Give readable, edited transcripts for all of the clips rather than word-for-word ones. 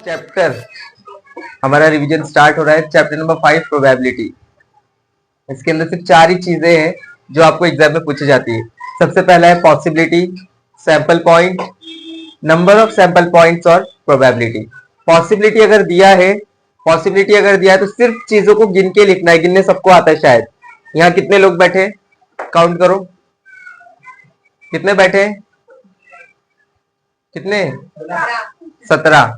Chapter हमारा revision start हो रहा है। Chapter number 5 probability. इसके अंदर सिर्फ 4 ही चीजें हैं जो आपको एग्जाम में पूछी जाती है। सबसे पहला है possibility, sample point, number of sample points और प्रोबेबिलिटी। पॉसिबिलिटी अगर दिया है तो सिर्फ चीजों को गिन के लिखना है। गिनने सबको आता है शायद। यहाँ कितने लोग बैठे, काउंट करो कितने बैठे, कितने, 17।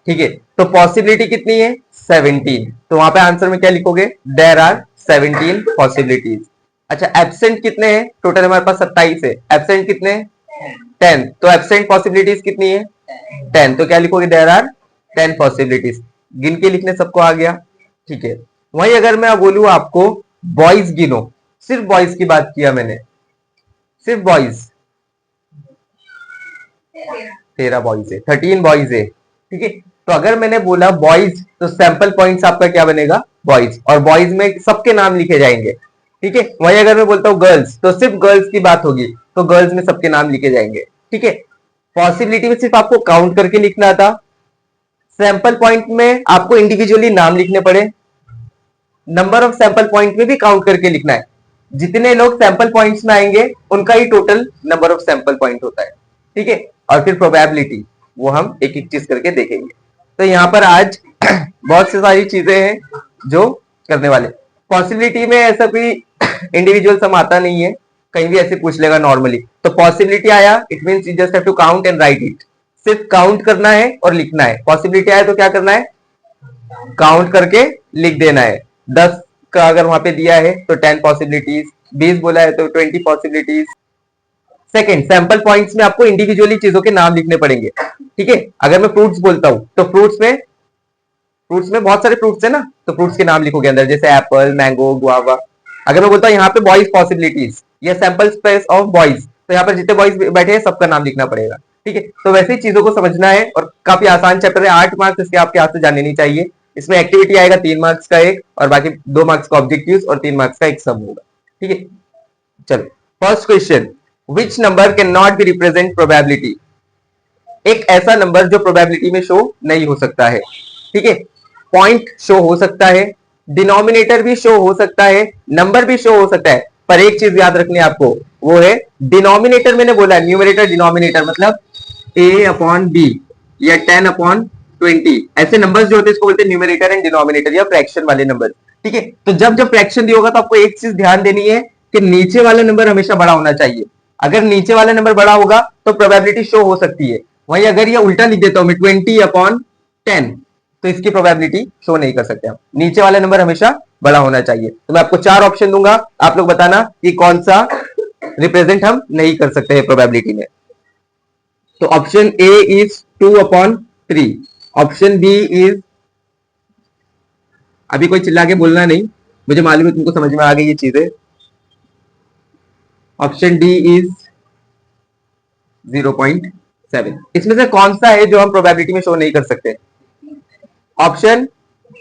ठीक है, तो पॉसिबिलिटी कितनी है, 17। तो वहां पे आंसर में क्या लिखोगे, देयर आर 17 पॉसिबिलिटीज। अच्छा, एब्सेंट कितने हैं, टोटल हमारे पास 27 है। एब्सेंट कितने, 10। तो एब्सेंट पॉसिबिलिटीज कितनी है, 10। तो क्या लिखोगे, देयर आर 10 पॉसिबिलिटीज। गिन के लिखने सबको आ गया। ठीक है, वहीं अगर मैं बोलूं आपको बॉयज गिनो, सिर्फ बॉयज की बात किया मैंने, सिर्फ बॉयज 13 बॉयज है, 13 बॉयज है। ठीक है, तो अगर मैंने बोला बॉयज तो सैंपल पॉइंट्स आपका क्या बनेगा, बॉयज। और बॉयज में सबके नाम लिखे जाएंगे। ठीक है, वहीं अगर मैं बोलता हूँ गर्ल्स तो सिर्फ गर्ल्स की बात होगी, तो गर्ल्स में सबके नाम लिखे जाएंगे। ठीक है, पॉसिबिलिटी में सिर्फ आपको काउंट करके लिखना था। सैंपल पॉइंट में आपको इंडिविजुअली नाम लिखने पड़े। नंबर ऑफ सैंपल पॉइंट में भी काउंट करके लिखना है। जितने लोग सैंपल पॉइंट्स में आएंगे उनका ही total number of sample point होता है। ठीक है, और फिर प्रोबेबिलिटी, वो हम एक एक चीज करके देखेंगे। तो यहाँ पर आज बहुत सी सारी चीजें हैं जो करने वाले। पॉसिबिलिटी में ऐसा कोई इंडिविजुअल सम आता नहीं है, कहीं भी ऐसे पूछ लेगा नॉर्मली। तो पॉसिबिलिटी आया, it means you just have to count and write it. सिर्फ काउंट करना है और लिखना है। पॉसिबिलिटी आया तो क्या करना है, काउंट करके लिख देना है। 10 का अगर वहां पे दिया है तो 10 पॉसिबिलिटीज, 20 बोला है तो 20 पॉसिबिलिटीज। सेकंड, सैंपल पॉइंट्स में आपको इंडिविजुअली चीजों के नाम लिखने पड़ेंगे। ठीक है, अगर मैं फ्रूट्स बोलता हूं तो फ्रूट्स में बहुत सारे फ्रूट्स है ना, तो फ्रूट्स के नाम लिखोगे अंदर, जैसे एप्पल, मैंगो, गुआवा। अगर मैं बोलता हूं यहाँ पे बॉयज पॉसिबिलिटीज या सैंपल स्पेस ऑफ बॉयज, तो यहाँ पर जितने बॉयज बैठे हैं सबका नाम लिखना पड़ेगा। ठीक है, तो वैसे ही चीजों को समझना है। और काफी आसान चैप्टर है, 8 मार्क्स इसके आपके हाथ से जाने नहीं चाहिए। इसमें एक्टिविटी आएगा 3 मार्क्स का एक, और बाकी 2 मार्क्स का ऑब्जेक्टिव्स और 3 मार्क्स का एक सम होगा। ठीक है, चलो first question, which number can not be represent probability. एक ऐसा नंबर जो प्रोबेबिलिटी में शो नहीं हो सकता है। ठीक है, पॉइंट शो हो सकता है, डिनोमिनेटर भी शो हो सकता है, नंबर भी शो हो सकता है, पर एक चीज याद रखनी है आपको, वो है डिनोमिनेटर। मैंने बोला न्यूमरेटर डिनोमिनेटर मतलब a/b या 10/20, ऐसे नंबर्स जो होते हैं इसको बोलते हैं न्यूमरेटर एंड डिनोमिनेटर या फ्रैक्शन वाले नंबर। ठीक है, तो जब जब फ्रैक्शन दिया होगा तो आपको एक चीज ध्यान देनी है कि नीचे वाला नंबर हमेशा बड़ा होना चाहिए। अगर नीचे वाला नंबर बड़ा होगा तो प्रोबेबिलिटी शो हो सकती है। वहीं अगर ये उल्टा लिख देता हूं मैं 20/10, तो इसकी प्रोबेबिलिटी शो नहीं कर सकते हम। नीचे वाला नंबर हमेशा बड़ा होना चाहिए। तो मैं आपको 4 ऑप्शन दूंगा, आप लोग बताना कि कौन सा रिप्रेजेंट हम नहीं कर सकते हैं प्रोबेबिलिटी में। तो option A is 2/3, option B is, अभी कोई चिल्ला के बोलना नहीं, मुझे मालूम है तुमको समझ में आ गई ये चीजें। Option D is 0.7। इसमें से कौन सा है जो हम प्रोबेबिलिटी में शो नहीं कर सकते, ऑप्शन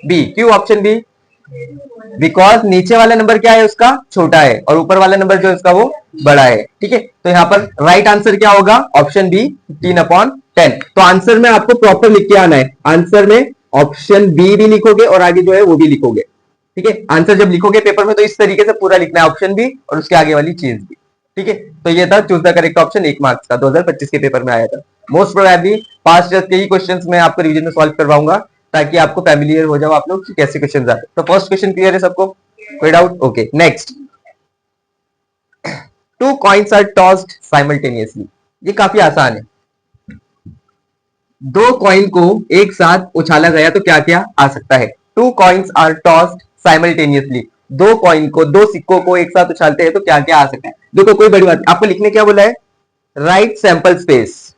बी। क्यों ऑप्शन बी, बिकॉज नीचे वाला नंबर क्या है उसका छोटा है और ऊपर वाला नंबर जो है उसका वो बड़ा है। ठीक है, तो यहाँ पर राइट आंसर क्या होगा, ऑप्शन बी 15/10। तो आंसर में आपको प्रॉपर लिख के आना है। आंसर में ऑप्शन बी भी लिखोगे और आगे जो है वो भी लिखोगे। ठीक है, आंसर जब लिखोगे पेपर में तो इस तरीके से पूरा लिखना है, ऑप्शन बी और उसके आगे वाली चीज भी। ठीक है, तो ये था choose the correct option, 1 marks का, 2025 के पेपर में आया था। मोस्ट प्रोबेबली पास्ट ईयर के ही क्वेश्चंस में आपको रिवीजन में सॉल्व करवाऊंगा ताकि आपको फैमिलियर हो जाओ आप लोग कि कैसे क्वेश्चन आते। तो फर्स्ट क्वेश्चन क्लियर है सबको, कोई doubt? Okay, next, 2 coins are tossed simultaneously. ये काफी आसान है। 2 कॉइन को एक साथ उछाला गया तो क्या क्या आ सकता है। 2 coins are tossed simultaneously, 2 coin को, 2 सिक्कों को एक साथ उछालते हैं तो क्या क्या आ सकता है। देखो कोई बड़ी बात, आपको लिखने क्या बोला है, right sample space,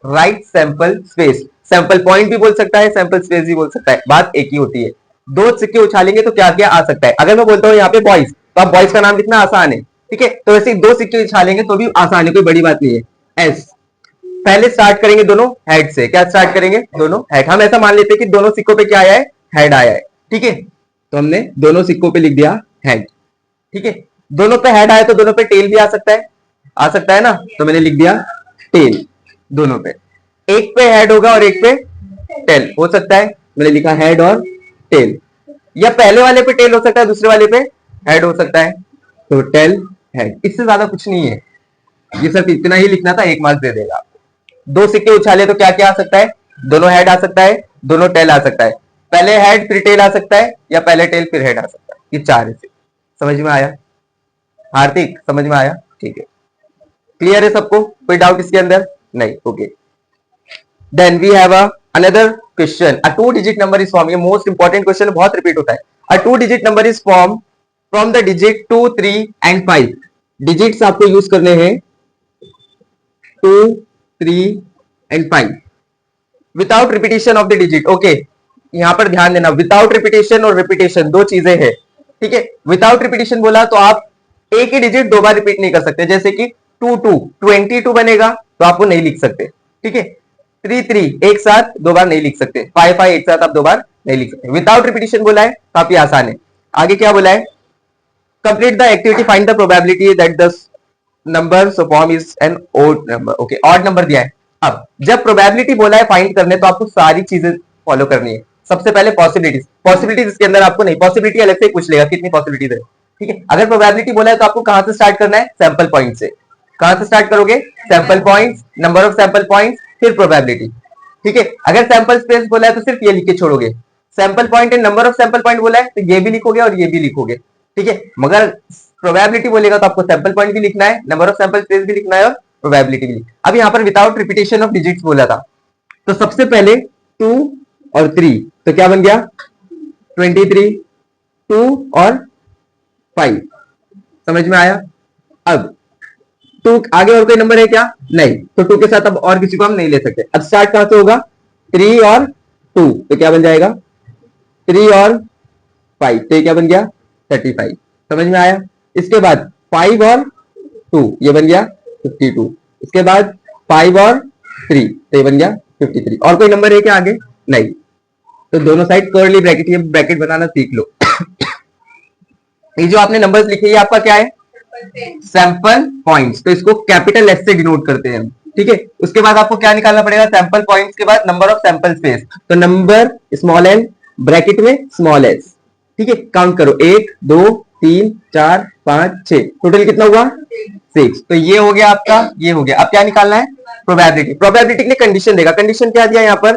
right sample space. Sample point भी बोल सकता है, सैंपल स्पेस भी बोल सकता है, बात एक ही होती है। 2 सिक्के उछालेंगे तो क्या क्या आ सकता है। अगर मैं बोलता हूं यहाँ पे बॉयज, तो आप बॉयज का नाम लिखना आसान है। ठीक है, तो वैसे 2 सिक्के उछालेंगे तो भी आसान है, कोई बड़ी बात नहीं है। एस, पहले स्टार्ट करेंगे दोनों हेड से। क्या स्टार्ट करेंगे, दोनों हेड। हम ऐसा मान लेते हैं कि दोनों सिक्कों पे क्या आया है, हेड आया है। ठीक है, तो हमने दोनों सिक्कों पे लिख दिया हेड। ठीक है, दोनों पे हेड आया तो दोनों पे टेल भी आ सकता है ना, तो मैंने लिख दिया टेल दोनों पे। एक पे हेड होगा और एक पे टेल हो सकता है, मैंने लिखा हेड और टेल, या पहले वाले पे टेल हो सकता है, दूसरे वाले पे हेड हो सकता है, तो टेल हेड, इससे ज्यादा कुछ नहीं है, ये सिर्फ इतना ही लिखना था, 1 मार्क्स दे देगा। दो सिक्के उछाले तो क्या क्या आ सकता है, दोनों हेड आ सकता है, दोनों टेल आ सकता है, पहले हेड फिर टेल आ सकता है, या पहले टेल फिर हेड आ सकता है, ये 4 है। समझ में आया हार्दिक, समझ में आया? ठीक है, क्लियर है सबको, कोई डाउट इसके अंदर? नहीं, okay. Then we have another question, a 2 digit number is form, ये मोस्ट इंपॉर्टेंट क्वेश्चन, बहुत रिपीट होता है। A 2 digit number is form from the digit 2, 3 and 5। Digits आपको यूज करने हैं 2, 3 and 5 without repetition of the digit. Okay, यहां पर ध्यान देना, विदाउट रिपीटेशन और रिपीटेशन दो चीजें हैं, ठीक है। विदाउट रिपीटेशन बोला तो आप एक ही डिजिट 2 बार रिपीट नहीं कर सकते, जैसे कि 2, 2 22 बनेगा तो आपको नहीं लिख सकते, ठीक है। 3, 3 एक साथ 2 बार नहीं लिख सकते, 5, 5 एक साथ आप 2 बार नहीं लिख सकते। विदाउट रिपीटेशन बोला है, काफी आसान है। आगे क्या बोला है, complete the activity, find the probability that the number form is an odd number. Okay, odd number दिया है। अब जब प्रोबेबिलिटी बोला है फाइंड करने, तो आपको सारी चीजें फॉलो करनी है। सबसे पहले पॉसिबिलिटीज, पॉसिबिलिटीज इसके अंदर आपको नहीं, पॉसिबिलिटी अलग से पूछ लेगा कितनी पॉसिबिलिटीज है, ठीक है। अगर प्रोबेबिलिटी बोला है तो आपको कहां से स्टार्ट करना है, सैंपल पॉइंट से। कहां से स्टार्ट करोगे, sample points, number of sample points, फिर प्रोबेबिलिटी, ठीक है। अगर सैंपल स्पेस बोला है तो सिर्फ ये लिख के छोड़ोगे, sample point and number of sample point बोला है तो ये भी लिखोगे और ये भी लिखोगे, ठीक है। मगर प्रोबेबिलिटी बोलेगा तो आपको सैंपल पॉइंट भी लिखना है, नंबर ऑफ सैंपल स्पेस भी लिखना है और प्रोबेबिलिटी भी। अब यहाँ पर विदाउट रिपीटेशन ऑफ डिजिट्स बोला था, तो सबसे पहले 2 और 3, तो क्या बन गया 23, 2 और 5। समझ में आया? अब 2 आगे और कोई नंबर है क्या, नहीं, तो 2 के साथ अब और किसी को हम नहीं ले सकते। अब स्टार्ट कहां से होगा, 3 और 2, तो क्या बन जाएगा 3 और 5, तो क्या बन गया 35। समझ में आया? इसके बाद 5 और 2, ये बन गया 52। इसके बाद 5 और 3, तो ये बन गया 53। और कोई नंबर है क्या आगे, नहीं, तो दोनों साइड कर्ली ब्रैकेट, ये ब्रैकेट बनाना सीख लो। ये जो आपने नंबर्स लिखे ये आपका क्या है, सैंपल पॉइंट्स, तो इसको कैपिटल एस से डिनोट करते हैं, ठीक है। उसके बाद आपको क्या निकालना पड़ेगा, सैंपल पॉइंट्स के बाद नंबर ऑफ सैंपल स्पेस, तो नंबर स्मॉल एन ब्रैकेट में स्मॉल एस, ठीक है। काउंट करो 1, 2, 3, 4, 5, 6, टोटल कितना हुआ 6। तो ये हो गया आपका, ये हो गया। अब क्या निकालना है, प्रोबेबिलिटी। प्रोबेबिलिटी के लिए कंडीशन देगा, कंडीशन क्या दिया यहाँ पर,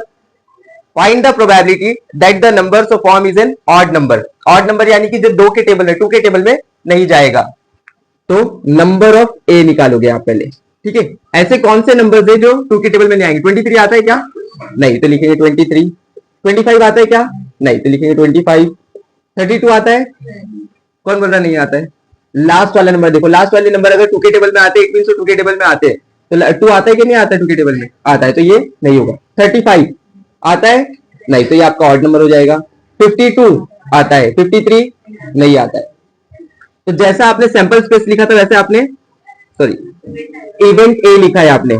find the probability that the number of form is N odd number. Odd number यानी कि जो 2 के टेबल में, 2 के टेबल में नहीं जाएगा, तो नंबर ऑफ ए निकालोगे आप पहले, ठीक है। ऐसे कौन से नंबर है जो 2 के टेबल में नहीं आएंगे, 23 आता है क्या, नहीं, तो लिखेंगे 23। 25 आता है क्या, नहीं, तो लिखेंगे 25। 32 आता है, कौन बोल रहा नहीं आता है, लास्ट वाला नंबर देखो, लास्ट वाले नंबर अगर 2 के टेबल में आते हैं, 2 के टेबल में आते हैं, तो 2 आता है कि नहीं आता है 2 के टेबल में, आता है, तो ये नहीं होगा। 35 आता है, नहीं, तो ये आपका ऑड नंबर हो जाएगा। 52 आता है, 53 नहीं आता है। तो जैसा आपने सैंपल स्पेस लिखा था वैसे आपने, सॉरी, इवेंट ए लिखा है आपने,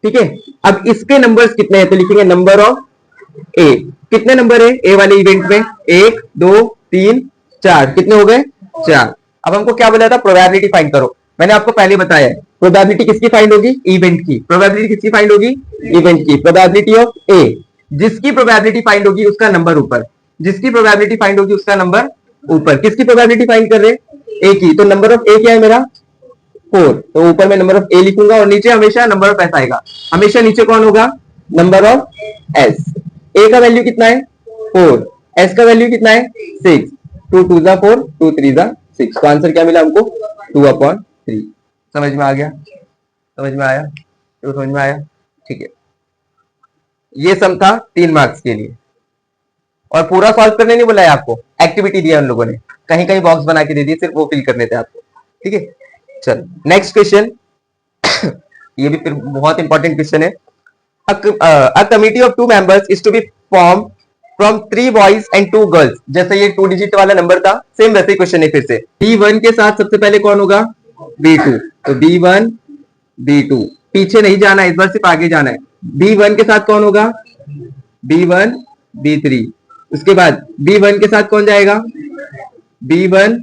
ठीक है। अब इसके नंबर्स कितने हैं, तो लिखेंगे नंबर ऑफ ए। कितने नंबर है ए वाले इवेंट में, 1, 2, 3, 4, कितने हो गए 4। अब हमको क्या बोला था, प्रोबेबिलिटी फाइंड करो। मैंने आपको पहले बताया है, प्रोबेबिलिटी किसकी फाइंड होगी, इवेंट की। प्रोबेबिलिटी किसकी फाइंड होगी, इवेंट की। प्रोबेबिलिटी ऑफ ए, जिसकी प्रोबेबिलिटी फाइंड होगी उसका नंबर ऊपर, जिसकी प्रोबेबिलिटी फाइंड होगी उसका नंबर ऊपर। किसकी प्रोबेबिलिटी फाइंड कर रहे हैं, ए की, तो नंबर ऑफ ए क्या है मेरा 4, तो ऊपर मैं नंबर ऑफ ए लिखूंगा और नीचे हमेशा नंबर ऑफ एस आएगा। हमेशा नीचे कौन होगा, नंबर ऑफ एस। ए का वैल्यू कितना है 4, एस का वैल्यू कितना है 6, 2 2 जा 4, 2 3 जा 6, तो आंसर क्या मिला हमको 2/3। समझ में आ गया, समझ में आया, तो समझ में आया, ठीक है। ये सम था 3 मार्क्स के लिए, और पूरा सॉल्व करने नहीं बोला है आपको, एक्टिविटी दिया उन लोगों ने, कहीं कहीं बॉक्स बना के दे दिए, सिर्फ वो फिल करने थे आपको, ठीक है। चल नेक्स्ट क्वेश्चन। ये भी फिर बहुत इंपॉर्टेंट क्वेश्चन है। A committee of 2 members is to be formed from 3 boys and 2 girls। जैसे ये 2 डिजिट वाला नंबर था, सेम वैसे ही क्वेश्चन है फिर से। B1 के साथ सबसे पहले कौन होगा, B2, तो B1 B2, पीछे नहीं जाना है, इस बार सिर्फ आगे जाना है। B1 के साथ कौन होगा, B1 B3, उसके बाद B1 के साथ कौन जाएगा, B1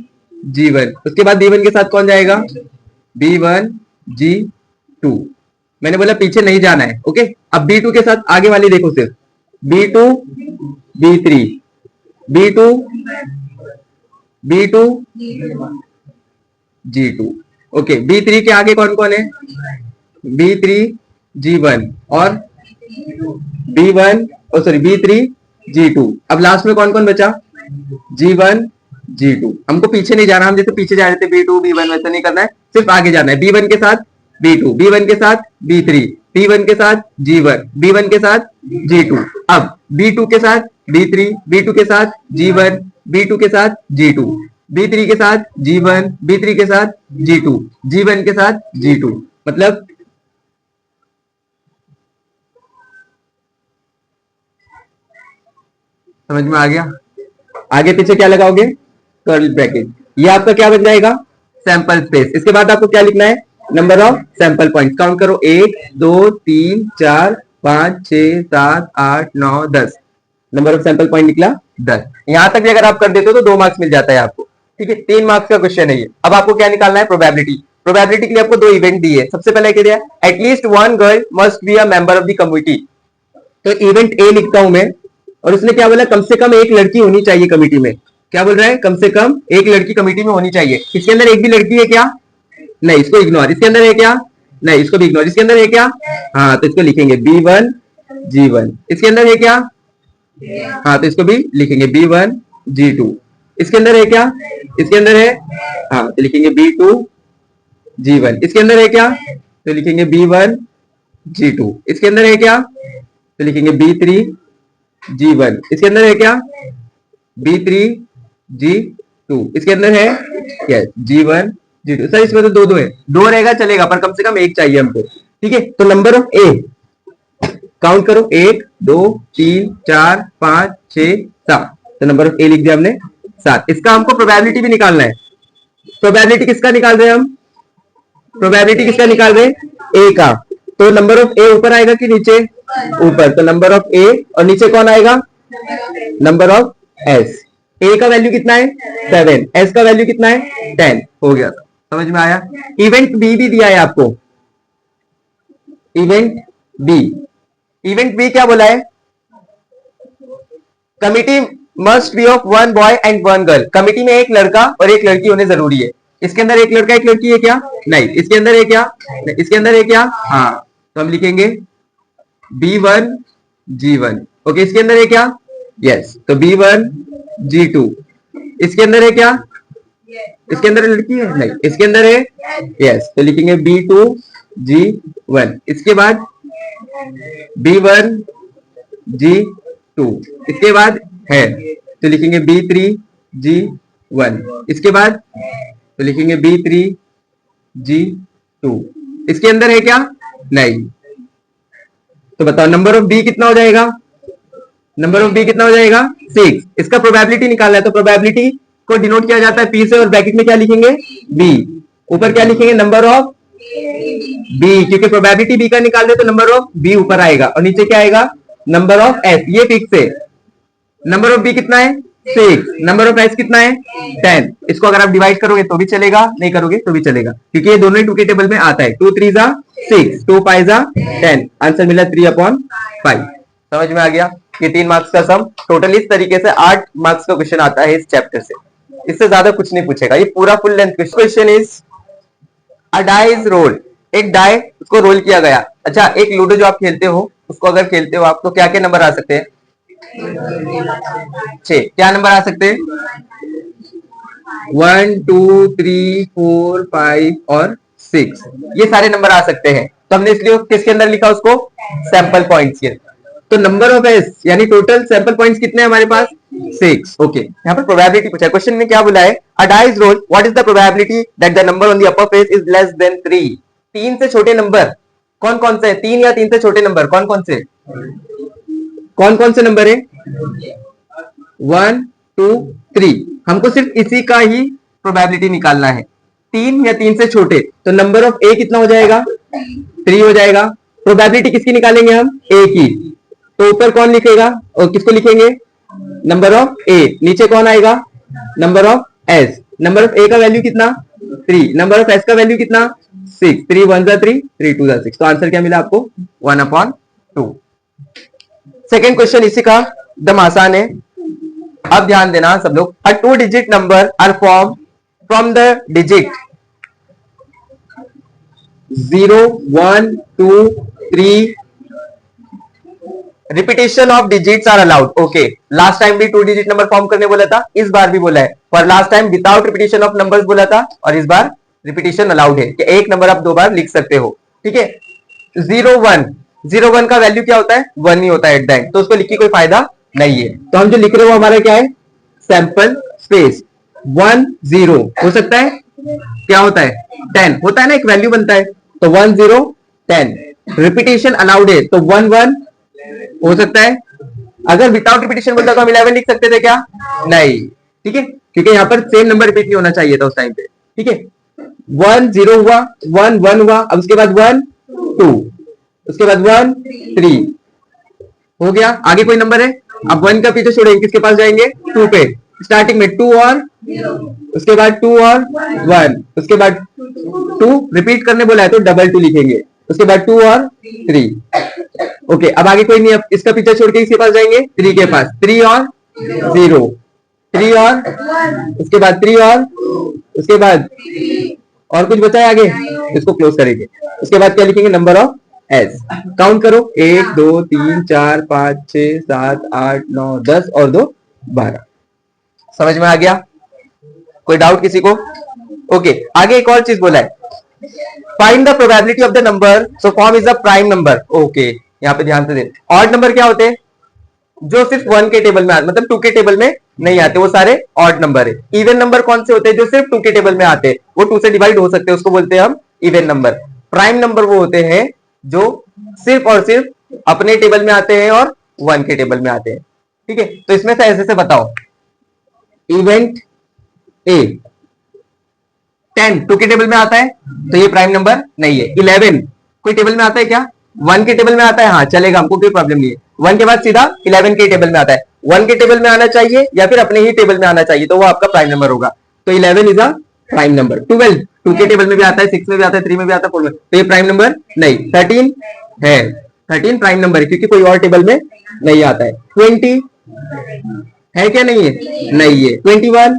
G1, उसके बाद B1 के साथ कौन जाएगा, B1 G2। मैंने बोला पीछे नहीं जाना है, ओके। अब B2 के साथ आगे वाली देखो सिर्फ, B2, B3, B2, B2, G2। Okay, B3 के आगे कौन कौन है? B3, G1 और B1, सॉरी B3, G2। अब लास्ट में कौन कौन बचा? G1, G2। हमको पीछे नहीं जाना, हम जैसे पीछे जा रहे थे B2, B1, वैसा नहीं करना है, सिर्फ आगे जाना है। B1 के साथ B2, B1 के साथ B3, B1 के साथ G1, B1 के साथ G2। अब B2 के साथ B3, B2 के साथ G1, B2 के साथ G2, B3 के साथ G1, B3 के साथ G2, G1 के साथ G2। मतलब समझ में आ गया? आगे पीछे क्या लगाओगे? Curl bracket. ये आपका क्या बन जाएगा? Sample space. इसके बाद आपको क्या लिखना है? Number of sample point. Count करो, 1 2 3 4 5 6 7 8 9 10। नंबर ऑफ सैंपल पॉइंट निकला 10। यहां तक भी अगर आप कर देते हो तो 2 मार्क्स मिल जाता है आपको। ठीक है, 3 मार्क्स का क्वेश्चन है ये। अब आपको क्या निकालना है? प्रोबेबिलिटी। प्रोबेबिलिटी के लिए आपको 2 इवेंट दिए। सबसे पहले क्या दिया? At least one girl must be a member of the committee. तो इवेंट ए लिखता हूं मैं, और उसने क्या बोला? कम से कम एक लड़की होनी चाहिए कमिटी में। क्या बोल रहा है? कम से कम एक लड़की कमिटी में होनी चाहिए। इसके अंदर एक भी लड़की है क्या? नहीं, इसको इग्नोर। इसके अंदर है क्या? नहीं, इसको भी इग्नोर। इसके अंदर है क्या? हाँ, तो इसको लिखेंगे B1, G1। इसके अंदर है क्या? हाँ, तो इसको भी लिखेंगे B1, G2। इसके अंदर है क्या? इसके अंदर है, हाँ, तो लिखेंगे B2, G1। इसके अंदर है क्या? तो लिखेंगे B1, G2। इसके अंदर है क्या? तो लिखेंगे B3, G1। इसके अंदर है क्या? B3, G2। इसके अंदर है यस G1, G2। सर इसमें तो दो दो है, दो रहेगा चलेगा, पर कम से कम एक चाहिए हमको। ठीक है, तो नंबर ऑफ ए काउंट करो, 1 2 3 4 5 6 7। तो नंबर ऑफ ए लिख दिया हमने 7। इसका हमको प्रोबेबिलिटी भी निकालना है। प्रोबेबिलिटी किसका निकाल रहे हैं हम? प्रोबेबिलिटी किसका निकाल रहे हैं? ए का। तो नंबर ऑफ ए ऊपर आएगा कि नीचे? ऊपर। तो नंबर ऑफ ए, और नीचे कौन आएगा? Number of S. ए का वैल्यू कितना है? 7। एस का वैल्यू कितना है? 10। हो गया, समझ में आया? इवेंट बी भी दिया है आपको। इवेंट बी, इवेंट बी क्या बोला है? Committee must be of one boy and one girl. Committee में एक लड़का और एक लड़की होने जरूरी है। इसके अंदर एक लड़का एक लड़की है क्या? नहीं। इसके अंदर है क्या? नहीं। इसके अंदर है क्या? हाँ, तो हम लिखेंगे B1, G1। ओके, इसके अंदर है क्या? यस, तो B1, G2। इसके अंदर है क्या? इसके अंदर लड़की है? नहीं। इसके अंदर है? यस, तो लिखेंगे B2, G1। इसके बाद B1, G2। इसके बाद है, तो लिखेंगे B3, G1। इसके बाद तो लिखेंगे B3, G2। इसके अंदर है क्या? नहीं। तो बताओ नंबर ऑफ बी कितना हो जाएगा? नंबर ऑफ बी कितना हो जाएगा? 6। इसका प्रोबेबिलिटी निकालना है, तो प्रोबेबिलिटी को डिनोट किया जाता है पी से, और ब्रैकेट में क्या लिखेंगे? बी। ऊपर क्या लिखेंगे? नंबर ऑफ बी, क्योंकि प्रोबेबिलिटी बी का निकाल दे तो नंबर ऑफ बी ऊपर आएगा, और नीचे क्या आएगा? Number of S. ये फिक्स है। नंबर ऑफ बी कितना है? 6। नंबर ऑफ एस कितना है? 10। इसको अगर आप डिवाइड करोगे तो भी चलेगा, नहीं करोगे तो भी चलेगा, क्योंकि ये दोनों ही 2 के टेबल में आता है। 2 3 6, 2 5 10। आंसर मिला 3/5। समझ में आ गया? ये 3 मार्क्स का सम। टोटल इस तरीके से 8 मार्क्स का क्वेश्चन आता है इस चैप्टर से। इससे ज्यादा कुछ नहीं पूछेगा, ये पूरा full length question is a die is roll. एक डाई, उसको रोल किया गया। अच्छा, एक लूडो जो आप खेलते हो, उसको अगर खेलते हो आप, तो क्या क्या नंबर आ सकते हैं? 6। क्या नंबर आ सकते हैं? 1 2 3 4 5 और 6। ये सारे नंबर आ सकते हैं। तो हमने इसलिए किसके अंदर लिखा उसको? सैंपल पॉइंट्स के। तो नंबर ऑफ एस यानी टोटल सैंपल पॉइंट्स कितने हैं हमारे पास? 6। ओके, यहाँ पर प्रोबेबिलिटी पूछा है। क्वेश्चन में क्या बोला है? A die is rolled, what is the probability that the number on the upper face is less than 3? 3 से छोटे नंबर कौन कौन से? 3 या 3 से छोटे नंबर कौन कौन से? कौन कौन से नंबर है? 1 2 3। हमको सिर्फ इसी का ही प्रोबेबिलिटी निकालना है, 3 या 3 से छोटे। तो नंबर ऑफ ए कितना हो जाएगा? 3 हो जाएगा। प्रोबेबिलिटी किसकी निकालेंगे हम? ए की। तो ऊपर कौन लिखेगा और किसको लिखेंगे? Number of A. नीचे कौन आएगा? Number of S. Number of A का वैल्यू कितना? 3। नंबर ऑफ एस का वैल्यू कितना? 6। 3 1 3, 3 2 6। तो आंसर क्या मिला आपको? 1/2। सेकेंड क्वेश्चन इसी का एकदम आसान है, अब ध्यान देना सब लोग। A 2 digit number are form from the digit 0, 1, 2, 3, repetition of digits are allowed. Okay, last time भी 2 डिजिट नंबर फॉर्म करने बोला था, इस बार भी बोला है, पर last time without repetition of numbers बोला था, और इस बार रिपीटेशन अलाउड है कि एक नंबर आप 2 बार लिख सकते हो। ठीक है, 0, 1, 0, 1 का वैल्यू क्या होता है? 1 ही होता है एट द एंड, तो उसको लिख के कोई फायदा नहीं है। तो हम जो लिख रहे हो हमारा क्या है? सैंपल स्पेस 1, 0 हो सकता है, क्या होता है? 10 होता है ना, एक वैल्यू बनता है, तो 1, 0, 10। रिपीटेशन अलाउड है, तो 1, 1 हो सकता है। अगर विदाउट रिपीटेशन बोलता तो हम 11 लिख सकते थे क्या? नहीं। ठीक है, क्योंकि यहाँ पर सेम नंबर रिपीट नहीं होना चाहिए था उस टाइम पे। ठीक है, 1, 0 हुआ, 1, 1 हुआ, अब उसके बाद 1, 2, उसके बाद 1, 3 हो गया। आगे कोई नंबर है? अब 1 का पीछे छोड़ेंगे, किसके पास जाएंगे? 2 पे। स्टार्टिंग में 2 और उसके बाद 2 और 1, उसके बाद 2 रिपीट करने बोला है तो डबल 2 लिखेंगे, उसके बाद 2 और 3। ओके, अब आगे कोई नहीं, अब इसका पीछे छोड़ के इसके पास जाएंगे 3 के पास, 3 और 0, 3 और उसके बाद 3 और उसके बाद और कुछ बचा है आगे, इसको क्लोज करेंगे। उसके बाद क्या लिखेंगे? Number of S. काउंट करो, 1, 2, 3, 4, 5, 6, 7, 8, 9, 10 और 2, 12। समझ में आ गया? कोई डाउट किसी को? ओके, आगे एक और चीज बोला है, find the probability of the number so form is the prime number. Okay, यहाँ पे ध्यान से दे, ऑड नंबर क्या होते हैं? जो सिर्फ 1 के टेबल में आते, मतलब 2 के टेबल में नहीं आते, वो सारे ऑड नंबर है। इवन नंबर कौन से होते हैं? जो सिर्फ 2 के टेबल में आते हैं, वो 2 से डिवाइड हो सकते हैं, उसको बोलते हैं हम इवन नंबर। प्राइम नंबर वो होते हैं जो सिर्फ और सिर्फ अपने टेबल में आते हैं और 1 के टेबल में आते हैं। ठीक है, तो इसमें से ऐसे से बताओ, इवेंट ए 10 2 के टेबल में आता है तो ये प्राइम नंबर नहीं है। 11 कोई टेबल में आता है क्या? 1 के टेबल में आता है, हाँ चलेगा, हमको कोई प्रॉब्लम नहीं है। 1 के बाद सीधा 11 के टेबल में आता है, 1 के टेबल में आना चाहिए या फिर अपने ही टेबल में आना चाहिए, तो वो आपका प्राइम नंबर होगा। तो 11 इज अ प्राइम नंबर। 12 2 के टेबल में भी आता है, 6 में भी आता है, 3 में भी आता है, 4 में, तो ये प्राइम नंबर नहीं। 13 है, 13 प्राइम नंबर है क्योंकि कोई और टेबल में नहीं आता है। 20 है क्या? नहीं है, नहीं है। 21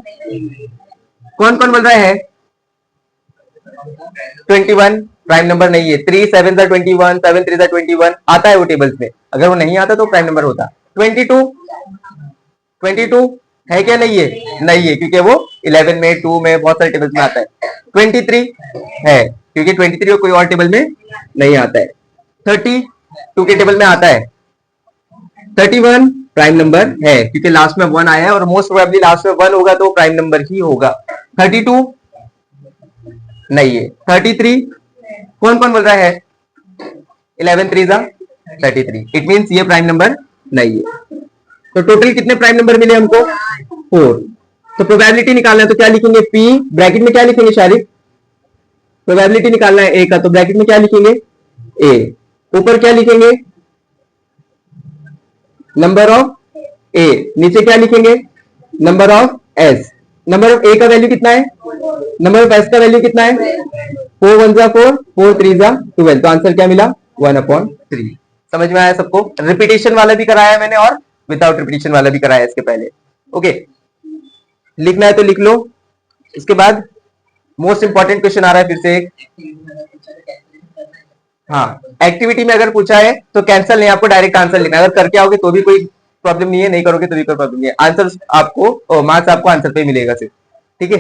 कौन कौन बोल रहा है? 21 प्राइम नंबर नहीं है। 3 7 21, 7 3 21 आता है वो टेबल्स में, अगर वो नहीं आता तो प्राइम नंबर होता। 22 है क्या? नहीं है, नहीं है क्योंकि वो 11 में, 2 में, बहुत सारे टेबल्स में आता है। 23 है क्योंकि 23 कोई और टेबल में नहीं आता है। 30 2 के टेबल में आता है। 31 प्राइम नंबर है क्योंकि लास्ट में 1 आया है और मोस्ट प्रोबेबली लास्ट में 1 होगा तो प्राइम नंबर ही होगा। 32 नहीं है। 33 कौन कौन बोल रहा है? 11 3 33, इट मींस ये प्राइम नंबर नहीं है। तो टोटल कितने प्राइम नंबर मिले हमको? 4। तो प्रोबेबिलिटी निकालना है तो क्या लिखेंगे? पी ब्रैकेट में क्या लिखेंगे शारिक? प्रोबेबिलिटी निकालना है ए का, तो ब्रैकेट में क्या लिखेंगे? ए। ऊपर क्या लिखेंगे? Number of A. नीचे क्या लिखेंगे? Number of S. Number of A का वैल्यू कितना है? नंबर ऑफ एस का वैल्यू कितना है? 4 1 4, 4 3 12। तो आंसर क्या मिला? 1/3। समझ में आया सबको? रिपीटेशन वाला भी कराया मैंने और विदाउट रिपीटेशन वाला भी कराया इसके पहले। ओके, लिखना है तो लिख लो। इसके बाद मोस्ट इंपॉर्टेंट क्वेश्चन आ रहा है फिर से एक। हाँ, एक्टिविटी में अगर पूछा है तो कैंसिल नहीं, आपको डायरेक्ट आंसर लिखना है। अगर करके आओगे तो भी कोई प्रॉब्लम नहीं है, नहीं करोगे तो भी कोई प्रॉब्लम नहीं है। आंसर आपको, मार्क्स आपको आंसर पे मिलेगा सिर्फ। ठीक है,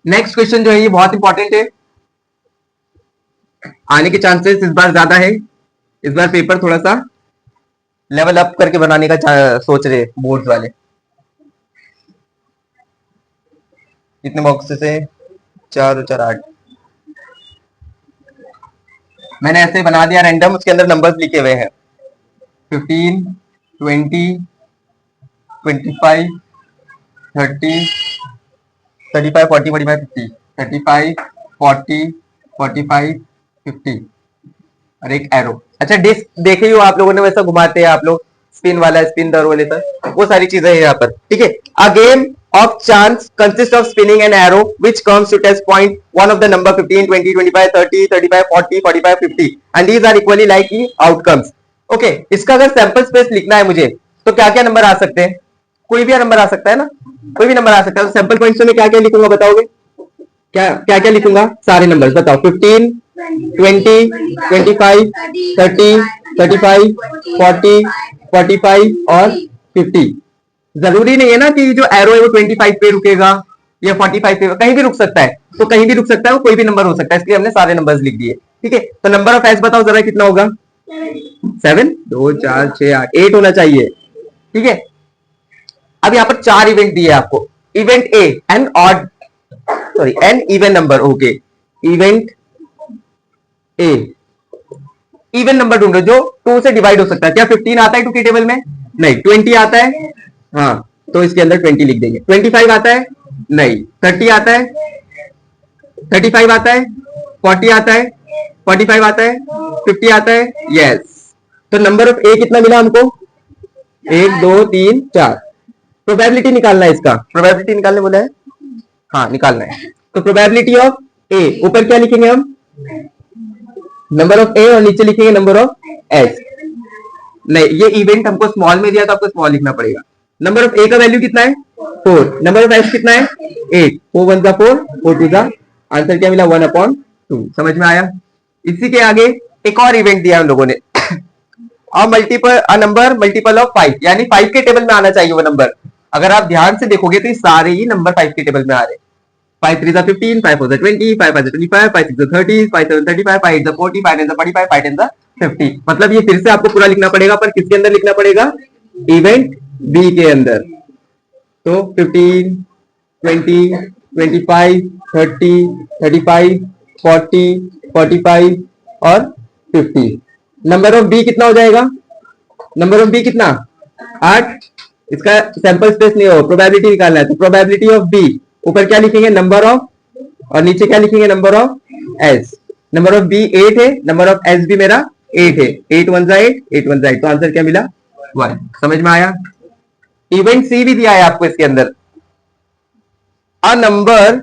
नेक्स्ट क्वेश्चन जो है ये बहुत इंपॉर्टेंट है, आने के चांसेस इस बार ज्यादा है। इस बार पेपर थोड़ा सा लेवल अप करके बनाने का सोच रहे बोर्ड वाले। कितने बॉक्सेस है? 4 और 4 8। मैंने ऐसे बना दिया रैंडम, उसके अंदर नंबर्स लिखे हुए हैं 15 20 25 30 35 40 45 50 35 40 45 50 और एक एरो। अच्छा, डिस्क देखे ही हो आप लोगों ने, वैसा घुमाते हैं आप लोग, स्पिन वाला, स्पिन दर वाले तक, वो सारी चीजें हैं यहाँ पर। ठीक है, a game of chance consists of spinning an arrow which comes to test point one of the number 15 20 25 30 35 40 45 50 and these are equally likely outcomes. Okay, इसका अगर सैंपल स्पेस लिखना है मुझे तो क्या क्या नंबर आ सकते हैं? कोई भी नंबर आ सकता है ना, कोई भी नंबर आ सकता है। तो सैंपल पॉइंट्स में क्या क्या लिखूंगा बताओगे? क्या क्या क्या लिखूंगा? सारे नंबर्स बताओ। 15, 20, 25, 30, 35, 40, 45 और 50। जरूरी नहीं है ना कि जो एरो है वो 25 पे रुकेगा या 45 पे, कहीं भी रुक सकता है। तो कहीं भी रुक सकता है, वो कोई भी नंबर हो सकता है, इसलिए हमने सारे नंबर्स लिख दिए। ठीक है, तो नंबर ऑफ एस बताओ जरा कितना होगा? 7, 2, 4, 6, 8, 8 होना चाहिए। ठीक है, अब यहाँ पर 4 इवेंट दिए आपको। Event A an odd, sorry an even number. Okay, event A even number ढूंढो जो 2 से डिवाइड हो सकता है। क्या 15 आता है 2 के टेबल में? नहीं। 20 आता है? हाँ, तो इसके अंदर 20 लिख देंगे। 25 आता है? नहीं। 30 आता है? 35 आता है? 40 आता है? 45 आता है? 50 आता है? यस। तो नंबर ऑफ ए कितना मिला हमको? 1, 2, 3, 4। प्रोबेबिलिटी निकालना है इसका। प्रोबेबिलिटी निकालने बोला है, हाँ निकालना है। तो प्रोबेबिलिटी ऑफ ए, ऊपर क्या लिखेंगे हम? नंबर ऑफ ए और नीचे लिखेंगे नंबर ऑफ एस। नहीं, ये इवेंट हमको स्मॉल में दिया तो आपको स्मॉल लिखना पड़ेगा। नंबर ऑफ ए का वैल्यू कितना है? 4। नंबर ऑफ एस कितना है? 8। 4 1 जा 4, 4 2 जा, आंसर क्या मिला? 1/2। समझ में आया? इसी के आगे एक और इवेंट दिया हम लोगों ने, अ नंबर मल्टीपल ऑफ 5, यानी 5 के टेबल में आना चाहिए वो नंबर। अगर आप ध्यान से देखोगे तो ये सारे ही नंबर 5 के टेबल में आ रहे हैं। 5 3 जा 15, 5 4 जा 20, 5 5 जा 25, 5 6 जा 30, 5 7 35, 5 8 जा 40, 5 9 जा 45, 5 10 जा 50। मतलब ये फिर से आपको पूरा लिखना पड़ेगा, पर किसके अंदर लिखना पड़ेगा? इवेंट बी के अंदर। तो 15, 20, 25, 30, 35, 40, 45 और 50। नंबर ऑफ बी कितना हो जाएगा? नंबर ऑफ बी कितना? 8। इसका सैंपल स्पेस नहीं हो, प्रोबेबिलिटी निकालना है। तो प्रोबेबिलिटी ऑफ बी, ऊपर क्या लिखेंगे? नंबर ऑफ, और नीचे क्या लिखेंगे? Number of S. Number of B 8 है, नंबर ऑफ एस भी मेरा 8 है। 8 1 जा 8, 8 1 जा 8, तो आंसर क्या मिला? 1। समझ में आया? इवेंट सी भी दिया है आपको इसके अंदर, अ नंबर